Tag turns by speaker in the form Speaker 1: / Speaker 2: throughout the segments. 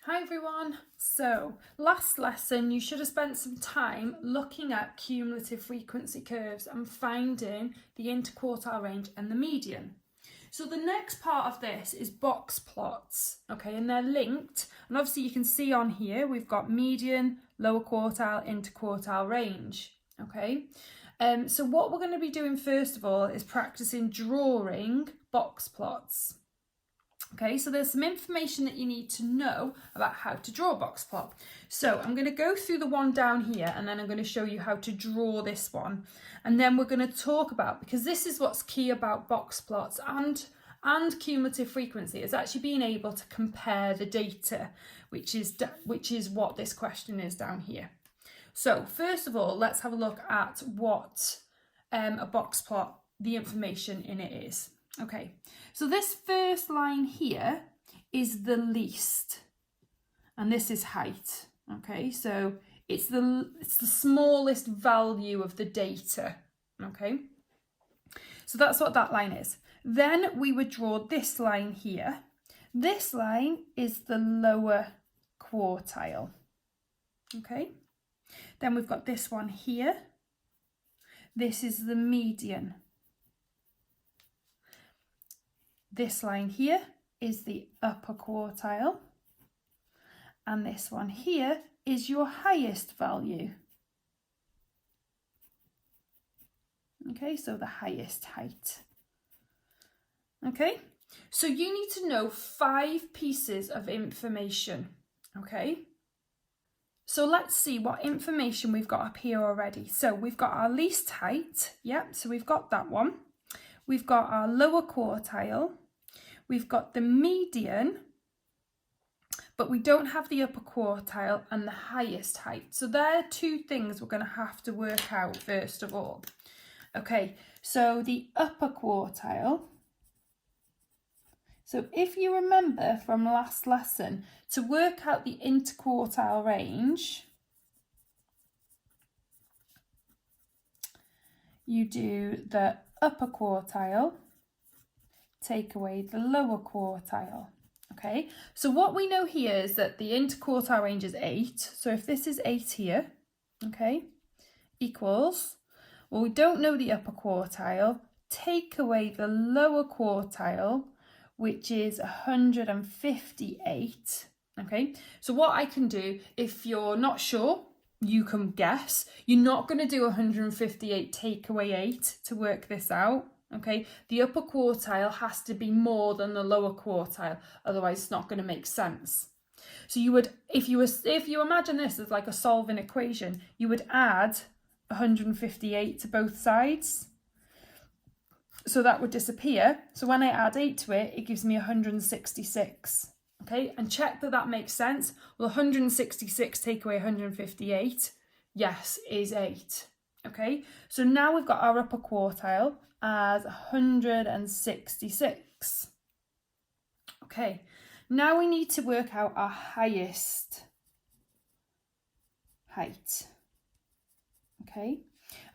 Speaker 1: Hi everyone. So last lesson you should have spent some time looking at cumulative frequency curves and finding the interquartile range and the median. So the next part of this is box plots, okay, and they're linked, and obviously you can see on here we've got median, lower quartile, interquartile range, okay. So what we're going to be doing first of all is practicing drawing box plots. Okay, so there's some information that you need to know about how to draw a box plot. So I'm going to go through the one down here and then I'm going to show you how to draw this one. And then we're going to talk about, because this is what's key about box plots and cumulative frequency, is actually being able to compare the data, which is what this question is down here. So first of all, let's have a look at what a box plot, the information in it is. Okay, so this first line here is the least, and this is height. Okay, so it's the smallest value of the data. Okay, so that's what that line is. Then we would draw this line here. This line is the lower quartile. Okay, then we've got this one here. This is the median. This line here is the upper quartile, and this one here is your highest value. Okay, so the highest height. Okay, so you need to know 5 pieces of information. Okay, so let's see what information we've got up here already. So we've got our least height, so we've got that one. We've got our lower quartile. We've got the median, but we don't have the upper quartile and the highest height. So there are 2 things we're going to have to work out first of all. Okay, so the upper quartile. So if you remember from last lesson, to work out the interquartile range, you do the upper quartile, take away the lower quartile. Okay, so what we know here is that the interquartile range is 8. So if this is 8 here, okay, equals, well, we don't know the upper quartile, take away the lower quartile, which is 158. Okay, so what I can do, if you're not sure, you can guess. You're not going to do 158 take away 8 to work this out. Okay, the upper quartile has to be more than the lower quartile, otherwise it's not going to make sense. So you would, if you imagine this as like a solving equation, you would add 158 to both sides. So that would disappear. So when I add 8 to it, it gives me 166. Okay, and check that that makes sense. Well, 166 take away 158, yes, is 8. Okay, so now we've got our upper quartile as 166. Okay, now we need to work out our highest height. Okay,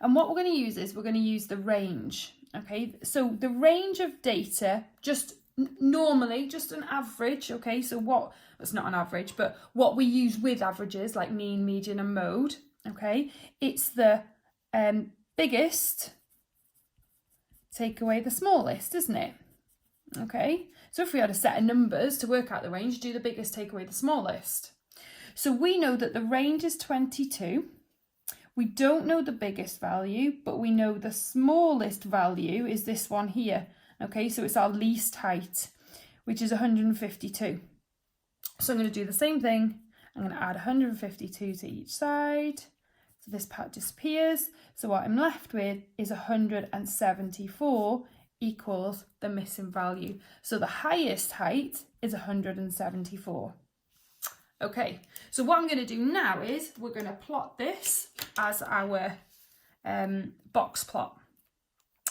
Speaker 1: and what we're going to use is we're going to use the range. Okay, so the range of data, just normally, just an average. Okay, so it's not an average, but what we use with averages like mean, median and mode. Okay, it's the biggest take away the smallest, isn't it? Okay, so if we had a set of numbers to work out the range, do the biggest take away the smallest. So we know that the range is 22. We don't know the biggest value, but we know the smallest value is this one here. Okay, so it's our least height, which is 152. So I'm going to do the same thing. I'm going to add 152 to each side. So this part disappears. So what I'm left with is 174 equals the missing value. So the highest height is 174. Okay, so what I'm going to do now is we're going to plot this as our box plot.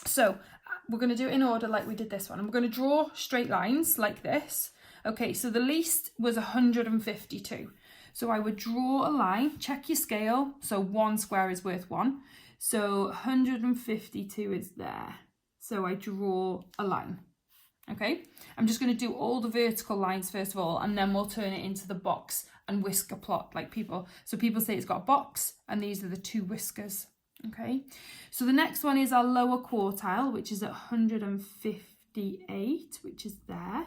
Speaker 1: So we're going to do it in order like we did this one. And we're going to draw straight lines like this. Okay, so the least was 152. So I would draw a line, check your scale. So 1 square is worth 1. So 152 is there. So I draw a line. Okay, I'm just going to do all the vertical lines first of all, and then we'll turn it into the box and whisker plot like people. So people say it's got a box and these are the two whiskers. Okay, so the next one is our lower quartile, which is at 158, which is there.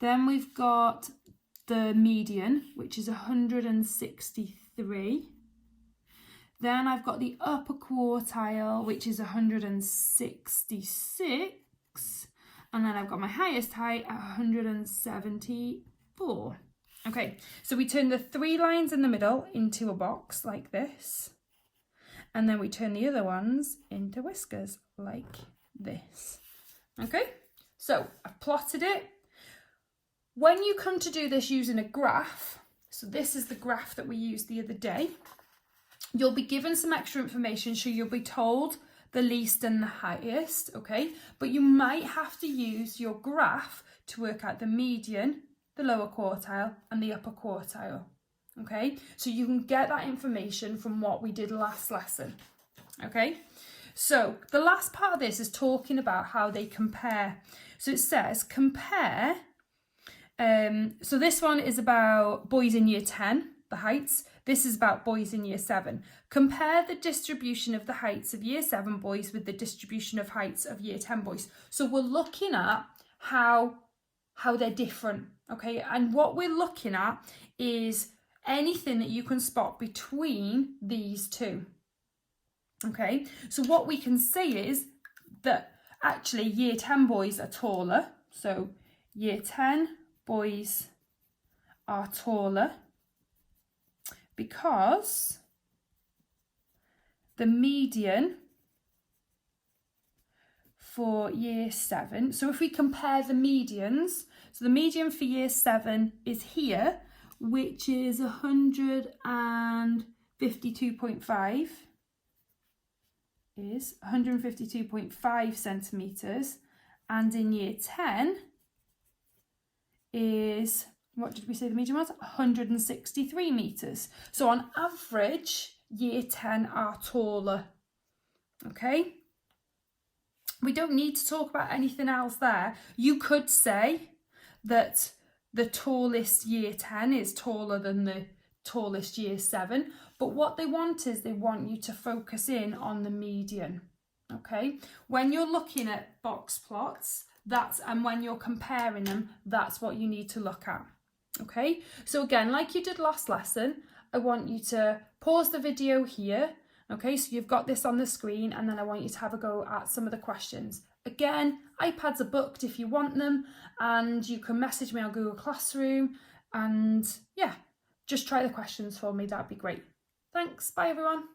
Speaker 1: Then we've got the median, which is 163. Then I've got the upper quartile, which is 166. And then I've got my highest height at 174. Okay, so we turn the 3 lines in the middle into a box like this. And then we turn the other ones into whiskers like this. Okay, so I've plotted it. When you come to do this using a graph, so this is the graph that we used the other day, you'll be given some extra information, so you'll be told the least and the highest, okay? But you might have to use your graph to work out the median, the lower quartile, and the upper quartile, okay? So you can get that information from what we did last lesson, okay? So the last part of this is talking about how they compare. So it says compare, so this one is about boys in year 10, the heights. This is about boys in year 7. Compare the distribution of the heights of year 7 boys with the distribution of heights of year 10 boys. So we're looking at how they're different, okay? And what we're looking at is anything that you can spot between these two, okay? So what we can say is that actually year 10 boys are taller. So year 10 boys are taller because the median for year 7, so if we compare the medians, so the median for year 7 is here, which is 152.5, is 152.5 centimetres, and in year 10 is, what did we say the median was? 163 metres. So on average, year 10 are taller, okay? We don't need to talk about anything else there. You could say that the tallest year 10 is taller than the tallest year 7, but what they want is they want you to focus in on the median, okay? When you're looking at box plots, and when you're comparing them, that's what you need to look at, okay? So again, like you did last lesson, I want you to pause the video here, okay? So you've got this on the screen, and then I want you to have a go at some of the questions. Again, iPads are booked if you want them, and you can message me on Google Classroom, and yeah, just try the questions for me, that'd be great. Thanks, bye everyone.